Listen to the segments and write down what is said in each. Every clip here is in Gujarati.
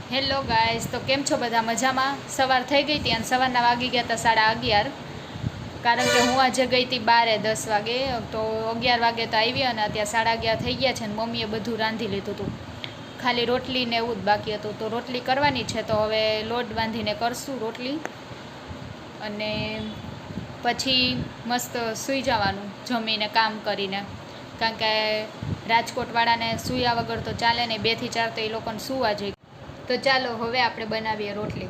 હેલો ગાઈસ, તો કેમ છો બધા? મજામાં? સવાર થઈ ગઈ હતી અને સવારના વાગી ગયા હતા 11:30, કારણ કે હું આજે ગઈ હતી બારે 10 વાગે, તો 11 વાગે તો આવી અને અત્યારે 11:30 થઈ ગયા છે અને મમ્મીએ બધું રાંધી લીધું હતું. ખાલી રોટલી ને એવું જ બાકી હતું, તો રોટલી કરવાની છે, તો હવે લોટ બાંધીને કરશું રોટલી અને પછી મસ્ત સૂઈ જવાનું જમીને કામ કરીને, કારણ કે રાજકોટવાળાને સૂયા વગર તો ચાલે નહીં, 2 થી 4 તો એ લોકોને સૂવા જોઈએ. તો ચાલો હવે આપણે બનાવીએ રોટલી.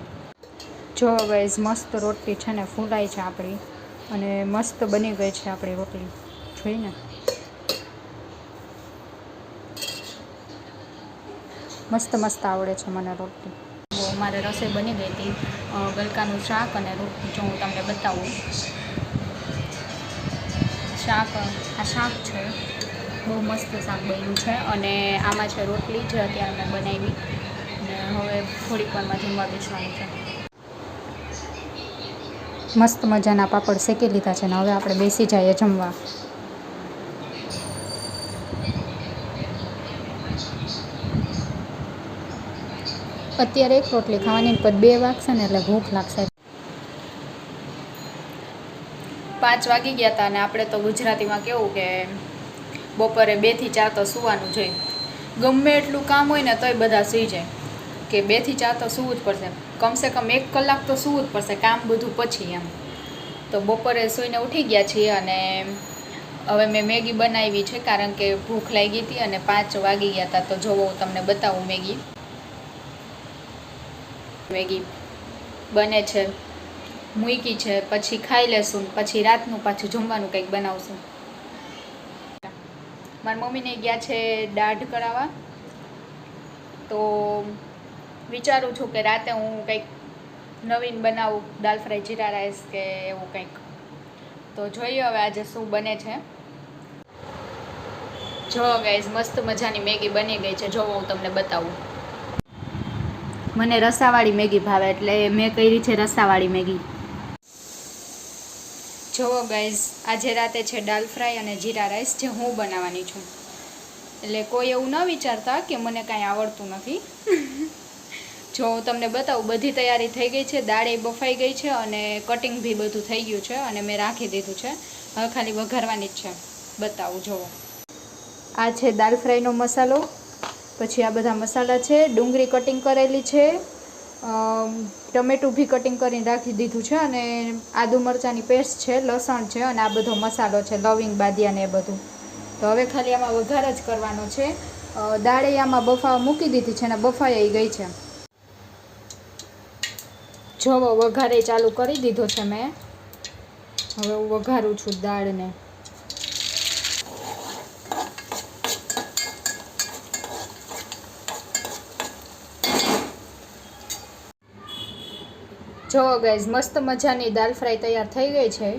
જો ગાઈઝ, મસ્ત રોટલી છે ને ફૂલાઈ છે આપણી, અને મસ્ત બની ગઈ છે આપણી રોટલી. જોઈને મસ્ત મસ્ત આવડે છે મને રોટલી. મારે રસોઈ બની ગઈ હતી, ગલકાનું શાક અને રોટલી. જો હું તમને બતાવું, શાક છે, બહુ મસ્ત શાક બન્યું છે, અને આમાં છે રોટલી જે અત્યારે મેં બનાવી, અને હવે થોડીક વારમાં જમવા બેસવાનું છે. મસ્ત મજાના પાપડ શેકી લીધા છે ને હવે આપણે બેસી જઈએ જમવા. અત્યારે એક રોટલી ખાવાની, પર 2 વાગશે ને એટલે ભૂખ લાગશે. 5 વાગી ગયા હતા અને આપણે તો ગુજરાતીમાં કેવું કે બપોરે 2 થી 4 તો સૂવાનું જોઈએ. ગમે એટલું કામ હોય ને તોય બધા સૂઈ જાય, કે 2 થી 4 તો સૂવું જ પડશે, કમસે કમ 1 કલાક તો સૂવું જ પડશે, કામ બધું પછી એમ. તો બપોરે સૂઈને ઉઠી ગયા છીએ અને હવે મેં મેગી બનાવી છે, કારણ કે ભૂખ લાગી હતી અને 5 વાગી ગયા હતા. તો જોવો હું તમને બતાવું, મેગી બને છે, મૂકી છે, પછી ખાઈ લેશું, પછી રાતનું પાછું જમવાનું કંઈક બનાવશું. મારી મમ્મીને ગયા છે દાઢ કરાવવા, તો વિચારું છું કે રાતે હું કંઈક નવીન બનાવું, દાલ ફ્રાય, જીરા રાઈસ કે એવું કંઈક. તો જોઈએ હવે આજે શું બને છે. જો ગાઈઝ, મસ્ત મજાની મેગી બની ગઈ છે. જો હું તમને બતાવું, મને રસાવાળી મેગી ભાવે એટલે મેં કરી છે રસાવાળી મેગી. જુઓ ગાઈઝ, આજે રાતે છે દાલ ફ્રાય અને જીરા રાઈસ, જે હું બનાવવાની છું. એટલે કોઈ એવું ન વિચારતા કે મને કાંઈ આવડતું નથી. જો હું તમને બતાવું, બધી તૈયારી થઈ ગઈ છે, દાળ એ બફાઈ ગઈ છે અને કટિંગ બી બધું થઈ ગયું છે અને મેં રાખી દીધું છે. હવે ખાલી વઘારવાની જ છે. બતાવું, જુઓ. આ છે દાલ ફ્રાયનો મસાલો, પછી આ બધા મસાલા છે, ડુંગળી કટિંગ કરેલી છે, ટમેટું બી કટિંગ કરીને રાખી દીધું છે, અને આદુ મરચાંની પેસ્ટ છે, લસણ છે, અને આ બધો મસાલો છે, લવિંગ, બાદિયા ને એ બધું. તો હવે ખાલી આમાં વઘાર જ કરવાનો છે. દાળે આમાં બફાવા મૂકી દીધી છે અને બફાઈ ગઈ છે. જોવો, વઘારે ચાલુ કરી દીધો છે મેં. હવે હું વઘારું છું દાળને. જો ગાઈઝ, મસ્ત મજાની દાલ ફ્રાય તૈયાર થઈ ગઈ છે.